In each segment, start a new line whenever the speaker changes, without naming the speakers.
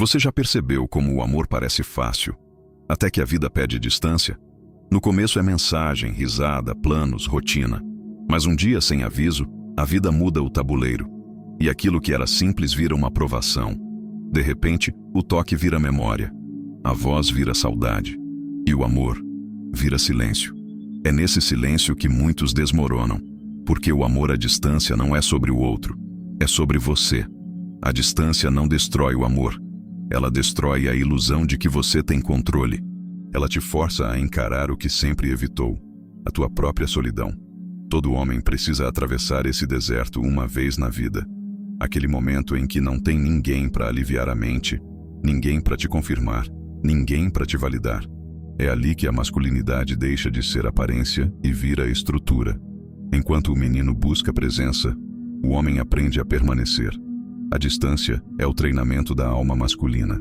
Você já percebeu como o amor parece fácil, até que a vida pede distância? No começo é mensagem, risada, planos, rotina. Mas um dia, sem aviso, a vida muda o tabuleiro. E aquilo que era simples vira uma provação. De repente, o toque vira memória. A voz vira saudade. E o amor vira silêncio. É nesse silêncio que muitos desmoronam. Porque o amor à distância não é sobre o outro. É sobre você. A distância não destrói o amor. Ela destrói a ilusão de que você tem controle. Ela te força a encarar o que sempre evitou, a tua própria solidão. Todo homem precisa atravessar esse deserto uma vez na vida. Aquele momento em que não tem ninguém para aliviar a mente, ninguém para te confirmar, ninguém para te validar. É ali que a masculinidade deixa de ser aparência e vira estrutura. Enquanto o menino busca presença, o homem aprende a permanecer. A distância é o treinamento da alma masculina.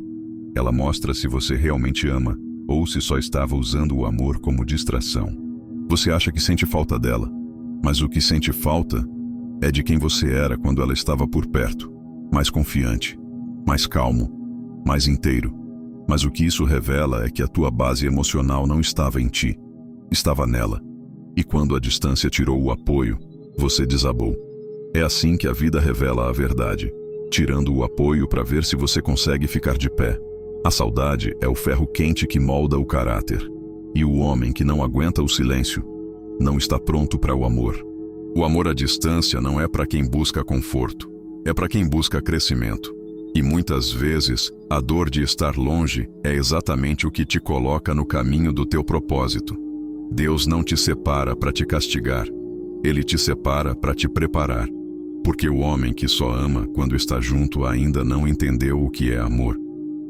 Ela mostra se você realmente ama ou se só estava usando o amor como distração. Você acha que sente falta dela, mas o que sente falta é de quem você era quando ela estava por perto, mais confiante, mais calmo, mais inteiro. Mas o que isso revela é que a tua base emocional não estava em ti, estava nela. E quando a distância tirou o apoio, você desabou. É assim que a vida revela a verdade, tirando o apoio para ver se você consegue ficar de pé. A saudade é o ferro quente que molda o caráter. E o homem que não aguenta o silêncio não está pronto para o amor. O amor à distância não é para quem busca conforto, é para quem busca crescimento. E muitas vezes, a dor de estar longe é exatamente o que te coloca no caminho do teu propósito. Deus não te separa para te castigar, Ele te separa para te preparar. Porque o homem que só ama quando está junto ainda não entendeu o que é amor.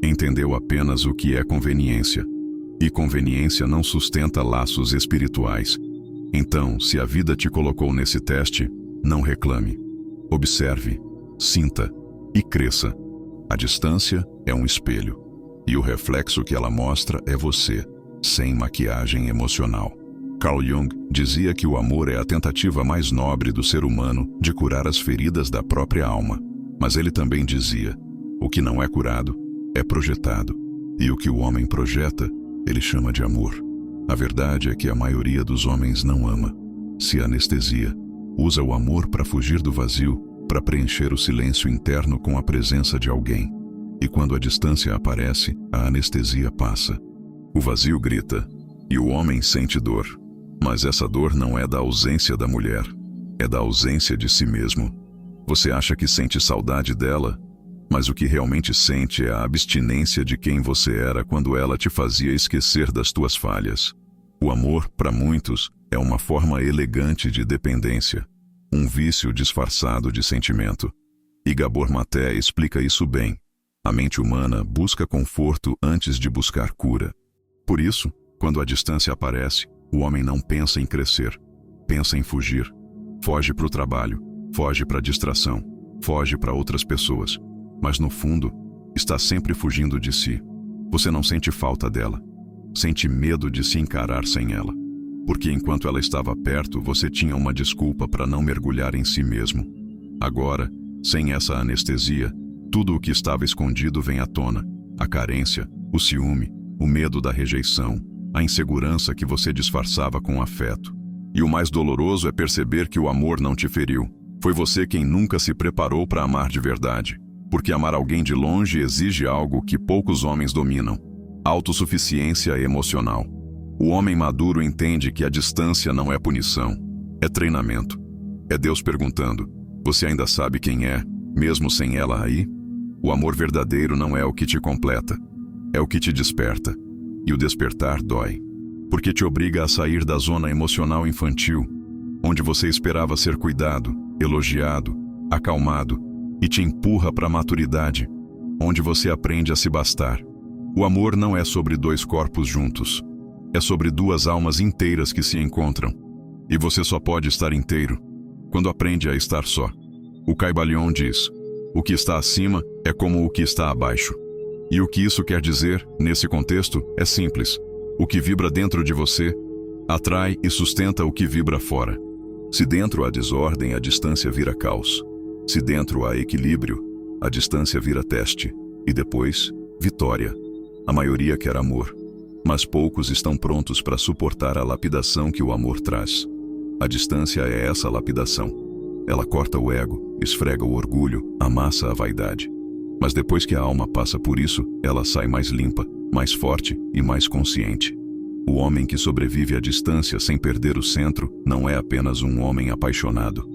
Entendeu apenas o que é conveniência. E conveniência não sustenta laços espirituais. Então, se a vida te colocou nesse teste, não reclame. Observe, sinta e cresça. A distância é um espelho. E o reflexo que ela mostra é você, sem maquiagem emocional. Carl Jung dizia que o amor é a tentativa mais nobre do ser humano de curar as feridas da própria alma. Mas ele também dizia, o que não é curado é projetado, e o que o homem projeta, ele chama de amor. A verdade é que a maioria dos homens não ama, se anestesia, usa o amor para fugir do vazio, para preencher o silêncio interno com a presença de alguém. E quando a distância aparece, a anestesia passa. O vazio grita, e o homem sente dor. Mas essa dor não é da ausência da mulher, é da ausência de si mesmo. Você acha que sente saudade dela? Mas o que realmente sente é a abstinência de quem você era quando ela te fazia esquecer das tuas falhas. O amor, para muitos, é uma forma elegante de dependência, um vício disfarçado de sentimento. E Gabor Maté explica isso bem. A mente humana busca conforto antes de buscar cura. Por isso, quando a distância aparece, o homem não pensa em crescer, pensa em fugir. Foge para o trabalho, foge para a distração, foge para outras pessoas. Mas no fundo, está sempre fugindo de si. Você não sente falta dela. Sente medo de se encarar sem ela. Porque enquanto ela estava perto, você tinha uma desculpa para não mergulhar em si mesmo. Agora, sem essa anestesia, tudo o que estava escondido vem à tona. A carência, o ciúme, o medo da rejeição, a insegurança que você disfarçava com afeto. E o mais doloroso é perceber que o amor não te feriu. Foi você quem nunca se preparou para amar de verdade. Porque amar alguém de longe exige algo que poucos homens dominam: autossuficiência emocional. O homem maduro entende que a distância não é punição, é treinamento. É Deus perguntando: você ainda sabe quem é, mesmo sem ela aí? O amor verdadeiro não é o que te completa, é o que te desperta. E o despertar dói, porque te obriga a sair da zona emocional infantil, onde você esperava ser cuidado, elogiado, acalmado, e te empurra para a maturidade, onde você aprende a se bastar. O amor não é sobre dois corpos juntos, é sobre duas almas inteiras que se encontram. E você só pode estar inteiro quando aprende a estar só. O Caibalion diz: o que está acima é como o que está abaixo. E o que isso quer dizer, nesse contexto, é simples. O que vibra dentro de você atrai e sustenta o que vibra fora. Se dentro há desordem, a distância vira caos. Se dentro há equilíbrio, a distância vira teste. E depois, Vitória. A maioria quer amor, mas poucos estão prontos para suportar a lapidação que o amor traz. A distância é essa lapidação. Ela corta o ego, esfrega o orgulho, amassa a vaidade. Mas depois que a alma passa por isso, ela sai mais limpa, mais forte e mais consciente. O homem que sobrevive à distância sem perder o centro não é apenas um homem apaixonado.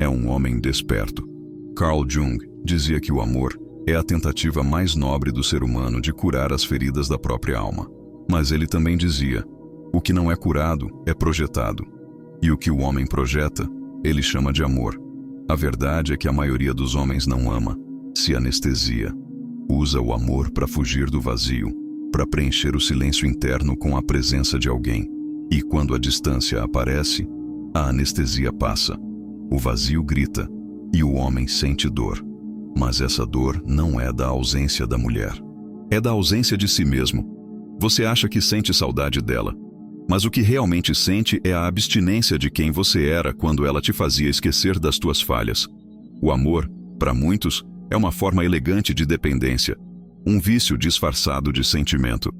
É um homem desperto. Carl Jung dizia que o amor é a tentativa mais nobre do ser humano de curar as feridas da própria alma. Mas ele também dizia: o que não é curado é projetado. E o que o homem projeta, ele chama de amor. A verdade é que a maioria dos homens não ama, se anestesia. Usa o amor para fugir do vazio, para preencher o silêncio interno com a presença de alguém. E quando a distância aparece, a anestesia passa. O vazio grita, e o homem sente dor. Mas essa dor não é da ausência da mulher. É da ausência de si mesmo. Você acha que sente saudade dela, mas o que realmente sente é a abstinência de quem você era quando ela te fazia esquecer das tuas falhas. O amor, para muitos, é uma forma elegante de dependência, um vício disfarçado de sentimento.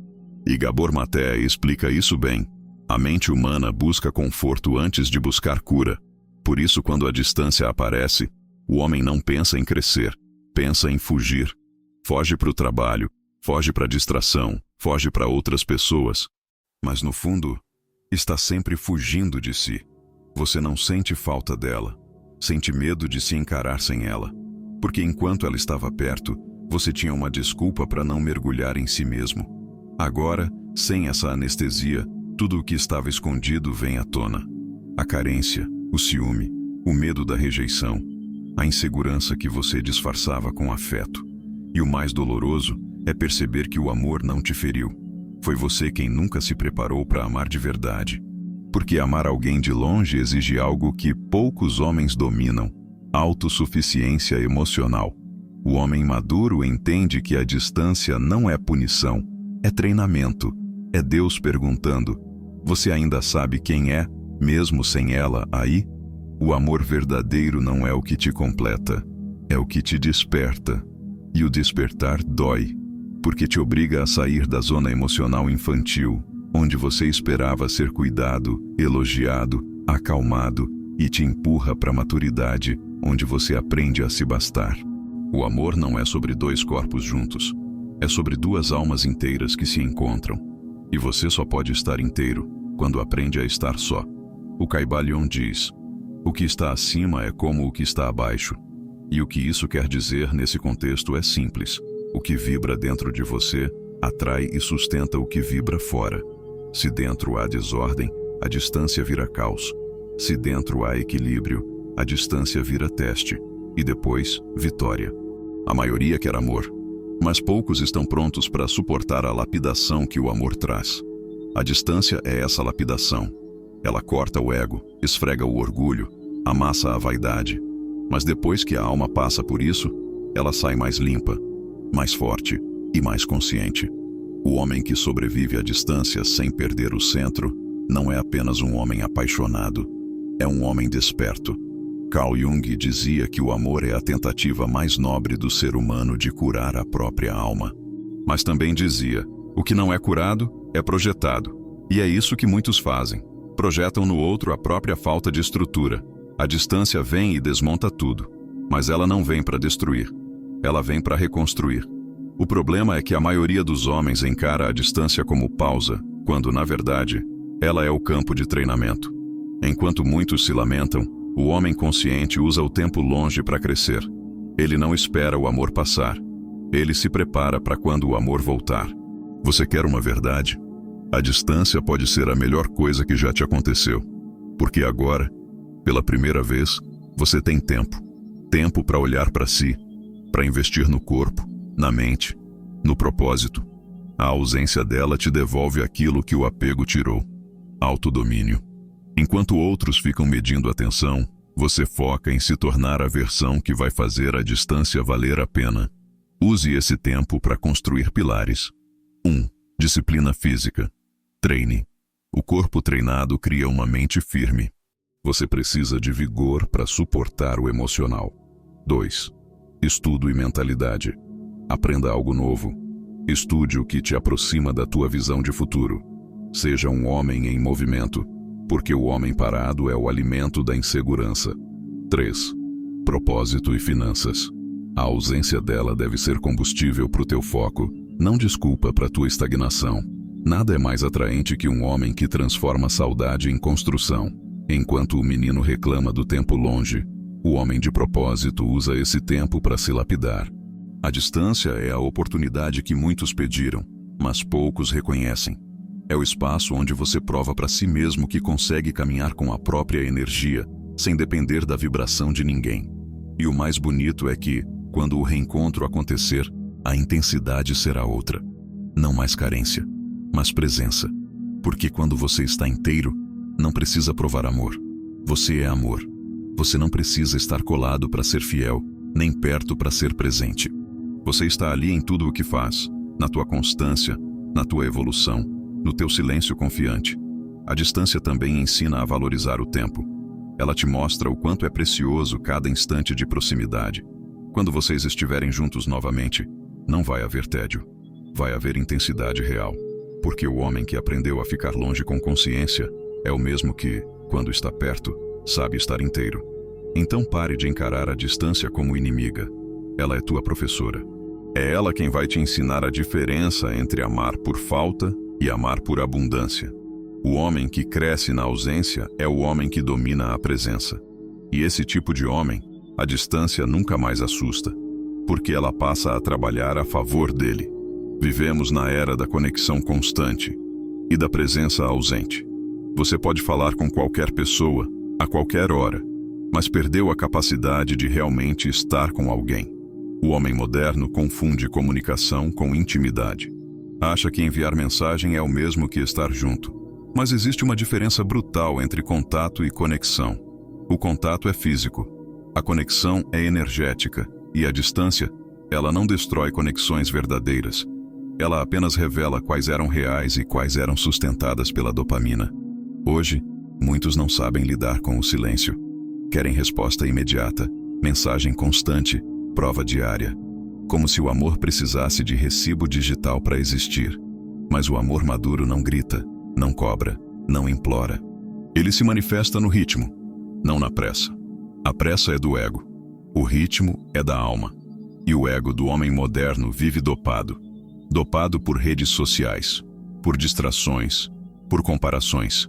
E Gabor Maté explica isso bem. A mente humana busca conforto antes de buscar cura. Por isso, quando a distância aparece, o homem não pensa em crescer, pensa em fugir. Foge para o trabalho, foge para a distração, foge para outras pessoas. Mas no fundo, está sempre fugindo de si. Você não sente falta dela, sente medo de se encarar sem ela. Porque enquanto ela estava perto, você tinha uma desculpa para não mergulhar em si mesmo. Agora, sem essa anestesia, tudo o que estava escondido vem à tona. A carência, o ciúme, o medo da rejeição, a insegurança que você disfarçava com afeto. E o mais doloroso é perceber que o amor não te feriu. Foi você quem nunca se preparou para amar de verdade. Porque amar alguém de longe exige algo que poucos homens dominam: autossuficiência emocional. O homem maduro entende que a distância não é punição, é treinamento. É Deus perguntando: você ainda sabe quem é, mesmo sem ela aí? O amor verdadeiro não é o que te completa, é o que te desperta. E o despertar dói, porque te obriga a sair da zona emocional infantil, onde você esperava ser cuidado, elogiado, acalmado, e te empurra para a maturidade, onde você aprende a se bastar. O amor não é sobre dois corpos juntos, é sobre duas almas inteiras que se encontram. E você só pode estar inteiro quando aprende a estar só. O Kybalion diz: o que está acima é como o que está abaixo. E o que isso quer dizer nesse contexto é simples. O que vibra dentro de você atrai e sustenta o que vibra fora. Se dentro há desordem, a distância vira caos. Se dentro há equilíbrio, a distância vira teste. E depois, vitória. A maioria quer amor, mas poucos estão prontos para suportar a lapidação que o amor traz. A distância é essa lapidação. Ela corta o ego, esfrega o orgulho, amassa a vaidade. Mas depois que a alma passa por isso, ela sai mais limpa, mais forte e mais consciente. O homem que sobrevive à distância sem perder o centro não é apenas um homem apaixonado, é um homem desperto. Carl Jung dizia que o amor é a tentativa mais nobre do ser humano de curar a própria alma. Mas também dizia: o que não é curado é projetado. E é isso que muitos fazem. Projetam no outro a própria falta de estrutura. A distância vem e desmonta tudo. Mas ela não vem para destruir. Ela vem para reconstruir. O problema é que a maioria dos homens encara a distância como pausa, quando, na verdade, ela é o campo de treinamento. Enquanto muitos se lamentam, o homem consciente usa o tempo longe para crescer. Ele não espera o amor passar. Ele se prepara para quando o amor voltar. Você quer uma verdade? A distância pode ser a melhor coisa que já te aconteceu. Porque agora, pela primeira vez, você tem tempo. Tempo para olhar para si, para investir no corpo, na mente, no propósito. A ausência dela te devolve aquilo que o apego tirou: autodomínio. Enquanto outros ficam medindo a atenção, você foca em se tornar a versão que vai fazer a distância valer a pena. Use esse tempo para construir pilares. 1. Disciplina física. Treine. O corpo treinado cria uma mente firme. Você precisa de vigor para suportar o emocional. 2. Estudo e mentalidade. Aprenda algo novo. Estude o que te aproxima da tua visão de futuro. Seja um homem em movimento, porque o homem parado é o alimento da insegurança. 3. Propósito e finanças. A ausência dela deve ser combustível para o teu foco, não desculpa para tua estagnação. Nada é mais atraente que um homem que transforma saudade em construção. Enquanto o menino reclama do tempo longe, o homem de propósito usa esse tempo para se lapidar. A distância é a oportunidade que muitos pediram, mas poucos reconhecem. É o espaço onde você prova para si mesmo que consegue caminhar com a própria energia, sem depender da vibração de ninguém. E o mais bonito é que, quando o reencontro acontecer, a intensidade será outra. Não mais carência, mas presença. Porque quando você está inteiro, não precisa provar amor. Você é amor. Você não precisa estar colado para ser fiel, nem perto para ser presente. Você está ali em tudo o que faz, na tua constância, na tua evolução, no teu silêncio confiante. A distância também ensina a valorizar o tempo. Ela te mostra o quanto é precioso cada instante de proximidade. Quando vocês estiverem juntos novamente, não vai haver tédio. Vai haver intensidade real. Porque o homem que aprendeu a ficar longe com consciência é o mesmo que, quando está perto, sabe estar inteiro. Então pare de encarar a distância como inimiga. Ela é tua professora. É ela quem vai te ensinar a diferença entre amar por falta e amar por abundância. O homem que cresce na ausência é o homem que domina a presença. E esse tipo de homem, a distância nunca mais assusta, porque ela passa a trabalhar a favor dele. Vivemos na era da conexão constante e da presença ausente. Você pode falar com qualquer pessoa, a qualquer hora, mas perdeu a capacidade de realmente estar com alguém. O homem moderno confunde comunicação com intimidade. Acha que enviar mensagem é o mesmo que estar junto. Mas existe uma diferença brutal entre contato e conexão. O contato é físico, a conexão é energética, e a distância, ela não destrói conexões verdadeiras. Ela apenas revela quais eram reais e quais eram sustentadas pela dopamina. Hoje, muitos não sabem lidar com o silêncio. Querem resposta imediata, mensagem constante, prova diária. Como se o amor precisasse de recibo digital para existir. Mas o amor maduro não grita, não cobra, não implora. Ele se manifesta no ritmo, não na pressa. A pressa é do ego. O ritmo é da alma. E o ego do homem moderno vive dopado. Dopado por redes sociais, por distrações, por comparações.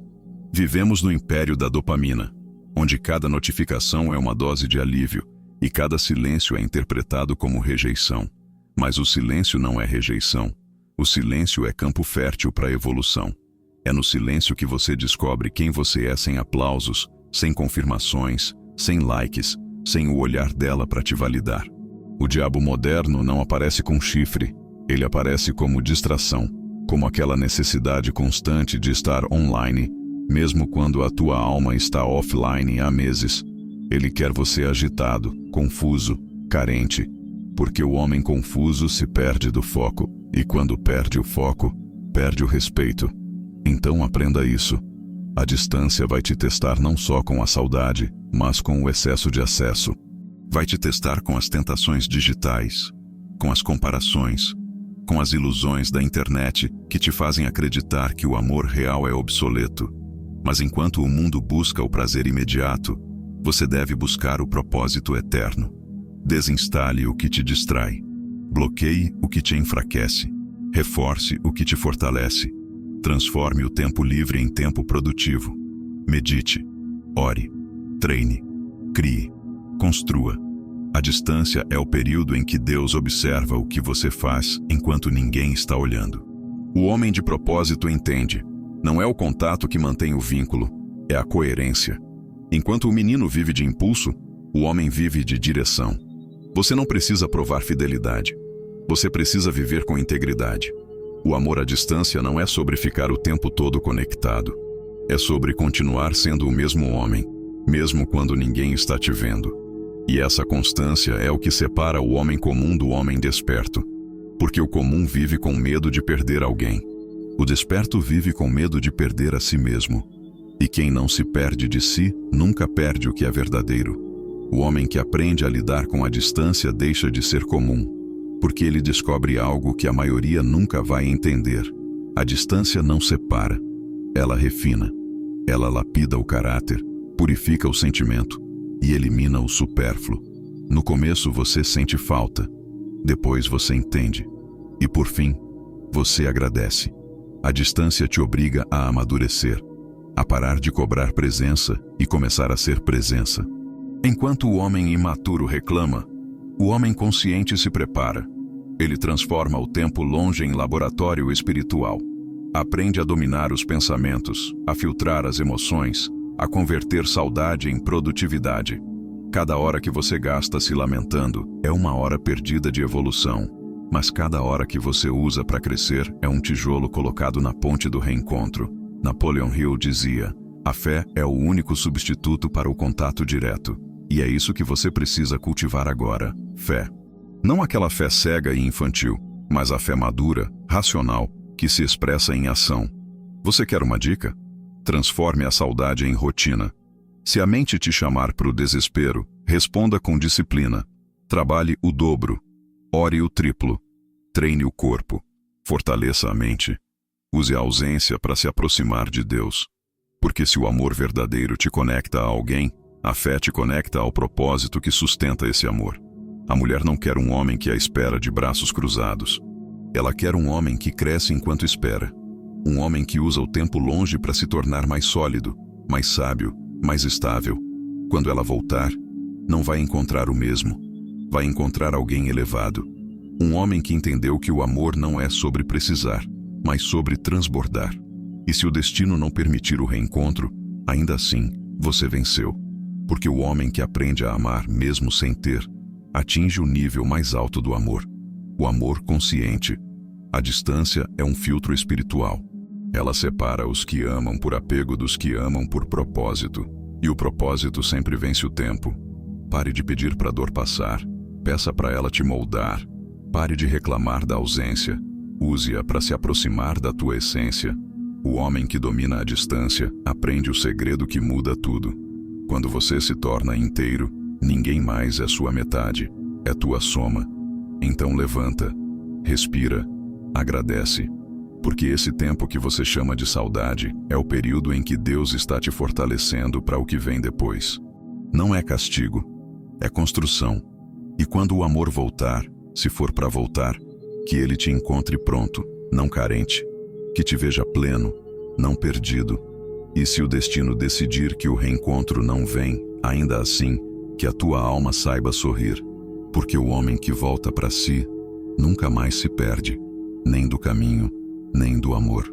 Vivemos no império da dopamina, onde cada notificação é uma dose de alívio e cada silêncio é interpretado como rejeição. Mas o silêncio não é rejeição. O silêncio é campo fértil para a evolução. É no silêncio que você descobre quem você é sem aplausos, sem confirmações, sem likes, sem o olhar dela para te validar. O diabo moderno não aparece com chifre. Ele aparece como distração, como aquela necessidade constante de estar online, mesmo quando a tua alma está offline há meses. Ele quer você agitado, confuso, carente, porque o homem confuso se perde do foco, e quando perde o foco, perde o respeito. Então aprenda isso. A distância vai te testar não só com a saudade, mas com o excesso de acesso. Vai te testar com as tentações digitais, com as comparações, com as ilusões da internet que te fazem acreditar que o amor real é obsoleto. Mas enquanto o mundo busca o prazer imediato, você deve buscar o propósito eterno. Desinstale o que te distrai. Bloqueie o que te enfraquece. Reforce o que te fortalece. Transforme o tempo livre em tempo produtivo. Medite, ore, treine, crie, construa. A distância é o período em que Deus observa o que você faz enquanto ninguém está olhando. O homem de propósito entende. Não é o contato que mantém o vínculo, é a coerência. Enquanto o menino vive de impulso, o homem vive de direção. Você não precisa provar fidelidade. Você precisa viver com integridade. O amor à distância não é sobre ficar o tempo todo conectado. É sobre continuar sendo o mesmo homem, mesmo quando ninguém está te vendo. E essa constância é o que separa o homem comum do homem desperto. Porque o comum vive com medo de perder alguém. O desperto vive com medo de perder a si mesmo. E quem não se perde de si, nunca perde o que é verdadeiro. O homem que aprende a lidar com a distância deixa de ser comum. porque ele descobre algo que a maioria nunca vai entender. A distância não separa, ela refina. Ela lapida o caráter, purifica o sentimento e elimina o supérfluo. No começo você sente falta, depois você entende e, por fim, você agradece. A distância te obriga a amadurecer, a parar de cobrar presença e começar a ser presença. Enquanto o homem imaturo reclama, o homem consciente se prepara. Ele transforma o tempo longe em laboratório espiritual. Aprende a dominar os pensamentos, a filtrar as emoções, a converter saudade em produtividade. Cada hora que você gasta se lamentando é uma hora perdida de evolução, mas cada hora que você usa para crescer é um tijolo colocado na ponte do reencontro. Napoleon Hill dizia: a fé é o único substituto para o contato direto. E é isso que você precisa cultivar agora: fé. Não aquela fé cega e infantil, mas a fé madura, racional, que se expressa em ação. Você quer uma dica? Transforme a saudade em rotina. Se a mente te chamar para o desespero, responda com disciplina. Trabalhe o dobro. Ore o triplo. Treine o corpo. Fortaleça a mente. Use a ausência para se aproximar de Deus. Porque se o amor verdadeiro te conecta a alguém, a fé te conecta ao propósito que sustenta esse amor. A mulher não quer um homem que a espera de braços cruzados. Ela quer um homem que cresce enquanto espera. Um homem que usa o tempo longe para se tornar mais sólido, mais sábio, mais estável. Quando ela voltar, não vai encontrar o mesmo. Vai encontrar alguém elevado. Um homem que entendeu que o amor não é sobre precisar, mas sobre transbordar. E se o destino não permitir o reencontro, ainda assim, você venceu. Porque o homem que aprende a amar mesmo sem ter, atinge o nível mais alto do amor. O amor consciente. A distância é um filtro espiritual. Ela separa os que amam por apego dos que amam por propósito. E o propósito sempre vence o tempo. Pare de pedir para a dor passar. Peça para ela te moldar. Pare de reclamar da ausência. Use-a para se aproximar da tua essência. O homem que domina a distância aprende o segredo que muda tudo. Quando você se torna inteiro, ninguém mais é sua metade, é tua soma. Então levanta, respira, agradece. Porque esse tempo que você chama de saudade é o período em que Deus está te fortalecendo para o que vem depois. Não é castigo, é construção. E quando o amor voltar, se for para voltar, que ele te encontre pronto, não carente. Que te veja pleno, não perdido. E se o destino decidir que o reencontro não vem, ainda assim, que a tua alma saiba sorrir. Porque o homem que volta para si, nunca mais se perde, nem do caminho, nem do amor.